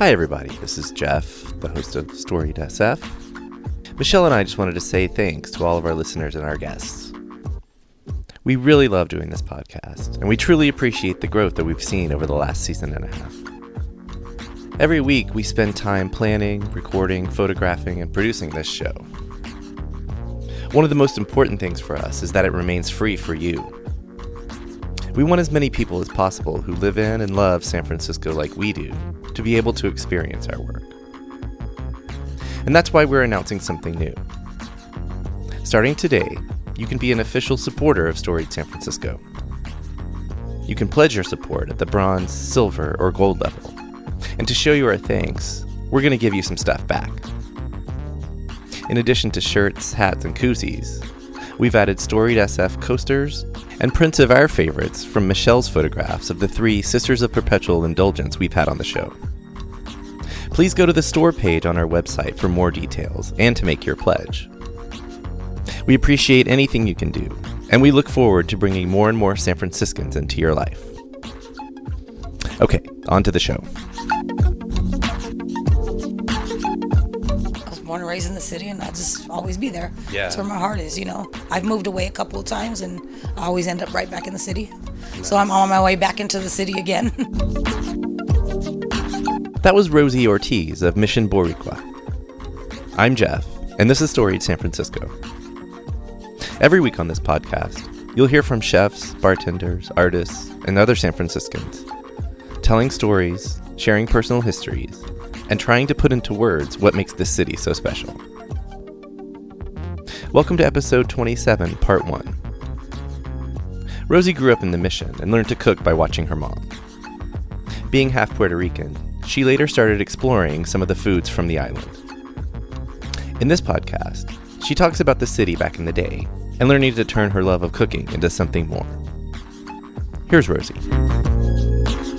Hi everybody, this is Jeff, the host of Storied SF. Michelle and I just wanted to say thanks to all of our listeners and our guests. We really love doing this podcast, and we truly appreciate the growth that we've seen over the last season and a half. Every week we spend time planning, recording, photographing, and producing this show. One of the most important things for us is that it remains free for you. We want as many people as possible who live in and love San Francisco like we do to be able to experience our work. And that's why we're announcing something new. Starting today, you can be an official supporter of Storied San Francisco. You can pledge your support at the bronze, silver, or gold level. And to show you our thanks, we're going to give you some stuff back. In addition to shirts, hats, and koozies, we've added Storied SF coasters and prints of our favorites from Michelle's photographs of the 3 Sisters of Perpetual Indulgence we've had on the show. Please go to the store page on our website for more details and to make your pledge. We appreciate anything you can do, and we look forward to bringing more and more San Franciscans into your life. Okay, on to the show. Born and raised in the city, and I'll just always be there. Yeah. That's where my heart is, you know. I've moved away a couple of times, and I always end up right back in the city. Nice. So I'm on my way back into the city again. That was Rosie Ortiz of Mission Boricua. I'm Jeff, and this is Storied San Francisco. Every week on this podcast, you'll hear from chefs, bartenders, artists, and other San Franciscans, telling stories, sharing personal histories, and trying to put into words what makes this city so special. Welcome to episode 27, part 1. Rosie grew up in the Mission and learned to cook by watching her mom. Being half Puerto Rican, she later started exploring some of the foods from the island. In this podcast, she talks about the city back in the day and learning to turn her love of cooking into something more. Here's Rosie.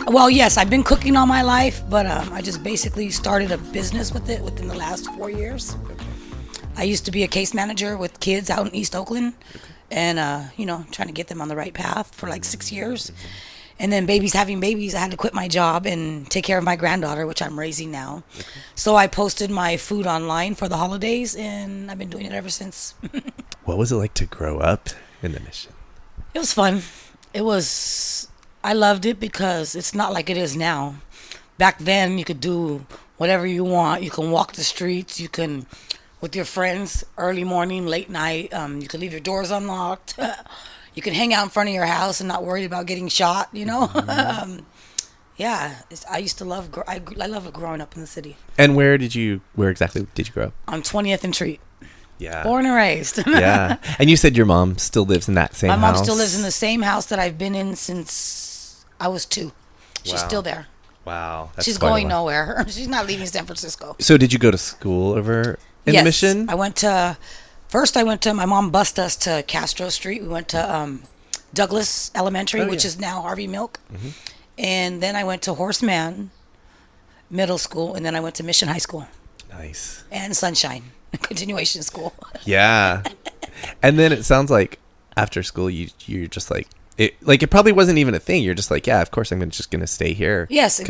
Well, yes, I've been cooking all my life, but I just basically started a business with it within the last 4 years. I used to be a case manager with kids out in East Oakland and, trying to get them on the right path for like 6 years. And then having babies, I had to quit my job and take care of my granddaughter, which I'm raising now. Okay. So I posted my food online for the holidays, and I've been doing it ever since. What was it like to grow up in the Mission? It was fun. I loved it because it's not like it is now. Back then, you could do whatever you want. You can walk the streets. You can, with your friends, early morning, late night. You can leave your doors unlocked. You can hang out in front of your house and not worry about getting shot, you know? Mm-hmm. I used to love, I love growing up in the city. And where exactly did you grow up? On 20th and Treat. Yeah. Born and raised. Yeah. And you said your mom still lives in that same house? My mom still lives in the same house that I've been in since I was 2. She's still there. Wow. She's going nowhere. She's not leaving San Francisco. So did you go to school over in the Mission? First I went to, my mom bused us to Castro Street. We went to Douglas Elementary, which is now Harvey Milk. Mm-hmm. And then I went to Horseman Middle School, and then I went to Mission High School. Nice. And Sunshine Continuation School. Yeah. And then it sounds like after school you're just like, it probably wasn't even a thing. You're just like, yeah, of course I'm just going to stay here. Yes.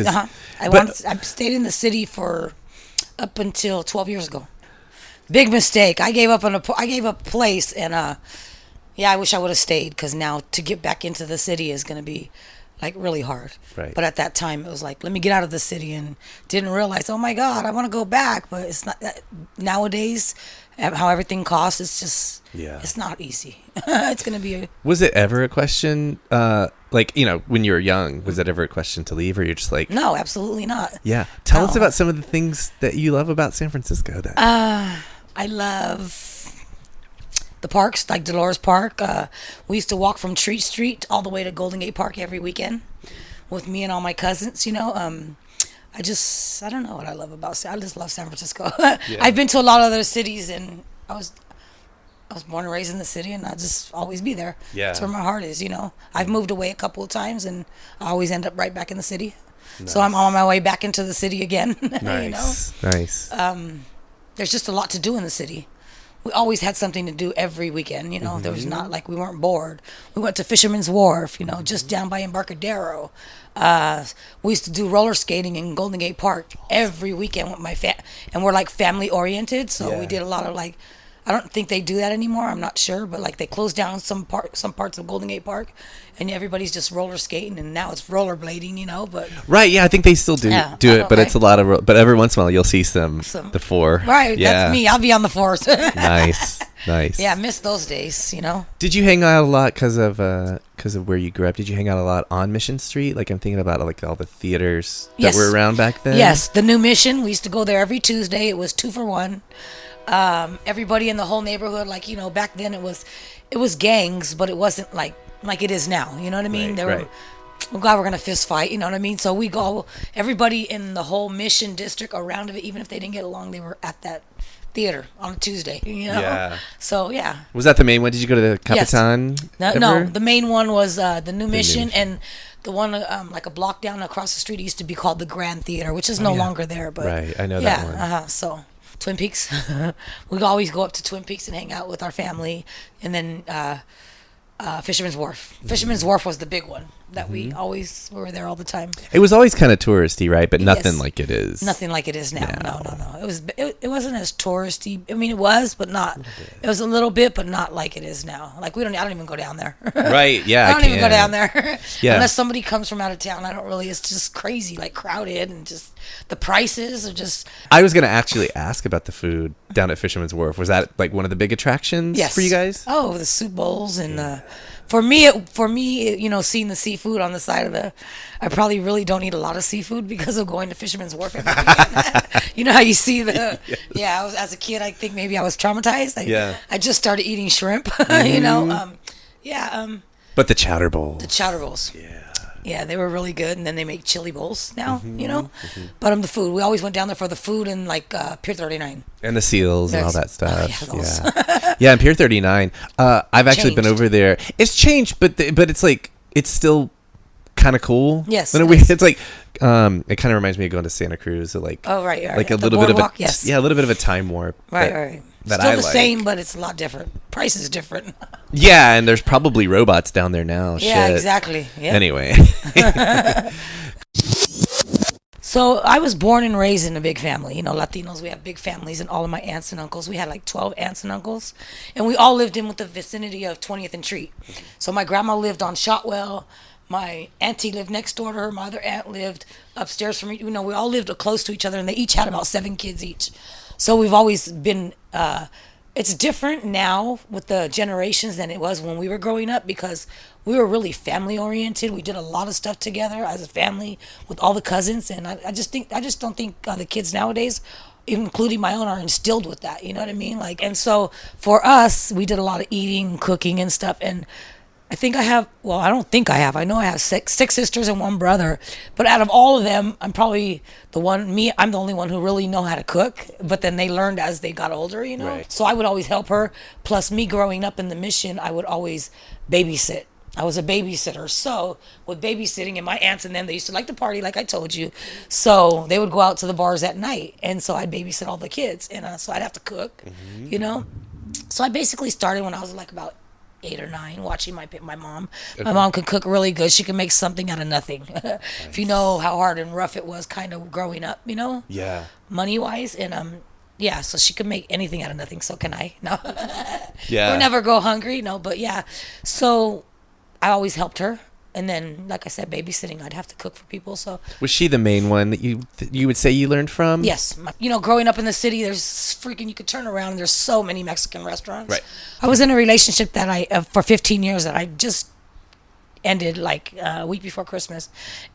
I stayed in the city for up until 12 years ago. Big mistake. I gave up place, and I wish I would have stayed, because now to get back into the city is going to be like really hard. Right. But at that time it was like, let me get out of the city, and didn't realize, oh my God, I want to go back. But it's not nowadays, how everything costs. It's just, it's not easy. It's going to be. Was it ever a question? When you were young, was it ever a question to leave, or you're just like, no, absolutely not. Yeah. Tell us about some of the things that you love about San Francisco then. I love the parks, like Dolores Park. We used to walk from Treat Street all the way to Golden Gate Park every weekend with me and all my cousins, you know. I don't know what I love about I just love San Francisco. Yeah. I've been to a lot of other cities, and I was born and raised in the city, and I'll just always be there. Yeah. That's where my heart is, you know. I've moved away a couple of times, and I always end up right back in the city. Nice. So I'm on my way back into the city again. Nice. You know? Nice. There's just a lot to do in the city. we always had something to do every weekend. You know, there was not like we weren't bored. We went to Fisherman's Wharf, you know, just down by Embarcadero. We used to do roller skating in Golden Gate Park every weekend with my and we're like family oriented, so we did a lot of like. I don't think they do that anymore. I'm not sure, but like they closed down some parts of Golden Gate Park, and everybody's just roller skating, and now it's rollerblading, you know. But right, yeah, I think they still do it, but it's a lot of. But every once in a while, you'll see the four. Right, that's me. I'll be on the fours. Nice. Yeah, I miss those days, you know. Did you hang out a lot because of where you grew up? Did you hang out a lot on Mission Street? Like I'm thinking about like all the theaters that were around back then. Yes, the New Mission. We used to go there every Tuesday. It was 2 for 1. Everybody in the whole neighborhood, like, you know, back then it was gangs, but it wasn't like it is now, you know what I mean? Right. Oh God, we're gonna fist fight, you know what I mean? So we go, everybody in the whole Mission district around of it, even if they didn't get along, they were at that theater on a Tuesday, you know? Yeah. So yeah. Was that the main one? Did you go to the Capitan? Yes. No, the main one was the New Mission, and the one like a block down across the street used to be called the Grand Theater, which is no longer there, but right, I know that one. So Twin Peaks. We'd always go up to Twin Peaks and hang out with our family. And then Fisherman's Wharf. Fisherman's Wharf was the big one that we were there all the time. It was always kind of touristy, right? But nothing like it is. Nothing like it is now. No. It wasn't as touristy. I mean, it was, but not. It was a little bit, but not like it is now. Like I don't even go down there. Right? Yeah. I don't even go down there. Yeah. Unless somebody comes from out of town. I don't really. It's just crazy, like crowded, and just the prices are just. I was gonna actually ask about the food down at Fisherman's Wharf. Was that like one of the big attractions for you guys? Oh, the soup bowls and. For me, you know, seeing the seafood on the side of I probably really don't eat a lot of seafood because of going to Fisherman's Wharf every weekend. You know how you see as a kid, I think maybe I was traumatized. I just started eating shrimp, you know. But the chowder bowls. Yeah, they were really good, and then they make chili bowls now, you know. But the food, we always went down there for the food and like Pier 39. And the seals and all that stuff. Yeah, and Pier 39. I've actually been over there. It's changed, but it's like it's still kind of cool. Yes, it's like it kind of reminds me of going to Santa Cruz. So like like a little bit of a a little bit of a time warp. Right. That still the same, but it's a lot different. Price is different. Yeah, and there's probably robots down there now. Yeah, exactly. Yep. Anyway. So I was born and raised in a big family. You know, Latinos, we have big families, and all of my aunts and uncles. We had like 12 aunts and uncles, and we all lived in with the vicinity of 20th and Treat. So my grandma lived on Shotwell. My auntie lived next door to her. My other aunt lived upstairs from me. You know, we all lived close to each other, and they each had about 7 kids each. So we've always been, it's different now with the generations than it was when we were growing up because we were really family oriented. We did a lot of stuff together as a family with all the cousins. And I just don't think the kids nowadays, including my own, are instilled with that. You know what I mean? Like, and so for us, we did a lot of eating, cooking and stuff. And I think I have, well, I don't think I have. I know I have six sisters and 1 brother. But out of all of them, I'm probably I'm the only one who really know how to cook. But then they learned as they got older, you know. Right. So I would always help her. Plus me growing up in the Mission, I would always babysit. I was a babysitter. So with babysitting and my aunts and them, they used to like to party, like I told you. So they would go out to the bars at night. And so I'd babysit all the kids. And so I'd have to cook, you know. So I basically started when I was like about 8 or 9, watching my mom. My mom could cook really good. She could make something out of nothing. Nice. If you know how hard and rough it was kind of growing up, you know? Yeah. Money-wise. And, yeah, so she could make anything out of nothing. So can I? No. Yeah. We'll never go hungry. No, but yeah. So I always helped her. And then, like I said, babysitting, I'd have to cook for people. So was she the main one that you would say you learned from? Yes. You know, growing up in the city, you could turn around and there's so many Mexican restaurants. Right. I was in a relationship that for 15 years that I just ended like a week before Christmas.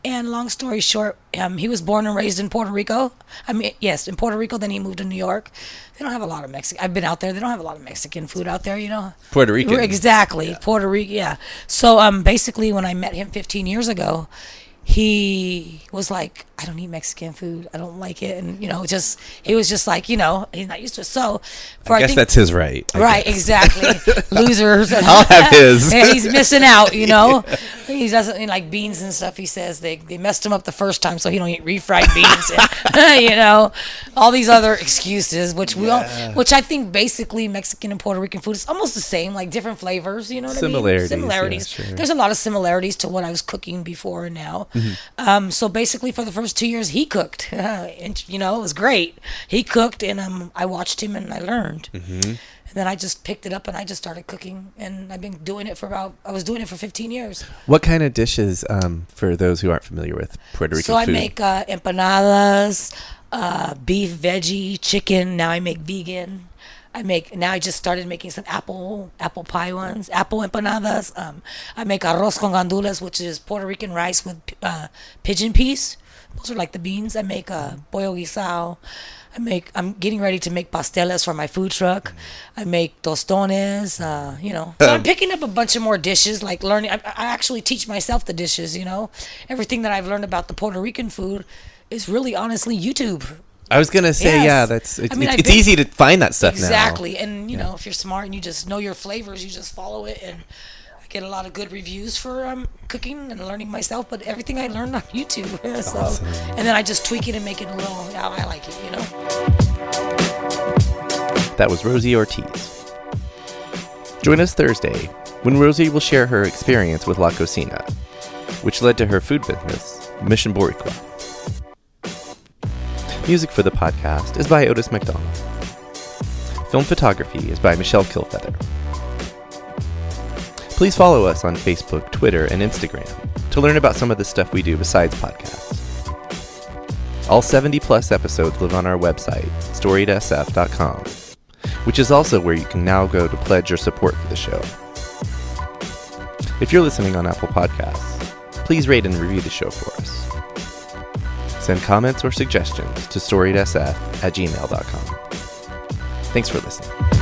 And long story short, he was born and raised in Puerto Rico. I mean, yes, in Puerto Rico. Then he moved to New York. They don't have a lot of Mexican. I've been out there. They don't have a lot of Mexican food out there, you know. Puerto Rican. Exactly. Yeah. Puerto Rico, yeah. So basically when I met him 15 years ago, he was like, I don't eat Mexican food. I don't like it. And, he was just like, he's not used to it. So, I guess that's his right. Right, exactly. Losers. I'll have his. Yeah, he's missing out, Yeah. He doesn't like beans and stuff. He says they messed him up the first time, so he don't eat refried beans. All these other excuses, which which I think basically Mexican and Puerto Rican food is almost the same, like different flavors. You know what I mean? Similarities. Yeah, sure. There's a lot of similarities to what I was cooking before and now. Mm-hmm. So basically, for the first 2 years, he cooked. And, it was great. He cooked, and I watched him and I learned. Mm-hmm. And then I just picked it up and I just started cooking. And I've been doing it for 15 years. What kind of dishes, for those who aren't familiar with Puerto Rican food? So I make empanadas, beef, veggie, chicken. Now I make vegan. I just started making some apple pie ones, apple empanadas. I make arroz con gandules, which is Puerto Rican rice with pigeon peas. Those are like the beans. I make pollo guisado. I'm getting ready to make pasteles for my food truck. I make tostones, So I'm picking up a bunch of more dishes, like learning. I actually teach myself the dishes, Everything that I've learned about the Puerto Rican food is really honestly YouTube. I was going to say, Yes. it's easy to find that stuff now. Exactly. And, if you're smart and you just know your flavors, you just follow it. And I get a lot of good reviews for cooking and learning myself. But everything I learned on YouTube. So, awesome. And then I just tweak it and make it a little how I like it, That was Rosie Ortiz. Join us Thursday when Rosie will share her experience with La Cocina, which led to her food business, Mission Boricua. Music for the podcast is by Otis McDonald. Film photography is by Michelle Kilfeather. Please follow us on Facebook, Twitter, and Instagram to learn about some of the stuff we do besides podcasts. All 70-plus episodes live on our website, storied.sf.com, which is also where you can now go to pledge your support for the show. If you're listening on Apple Podcasts, please rate and review the show for us. Send comments or suggestions to storiedsf@gmail.com. Thanks for listening.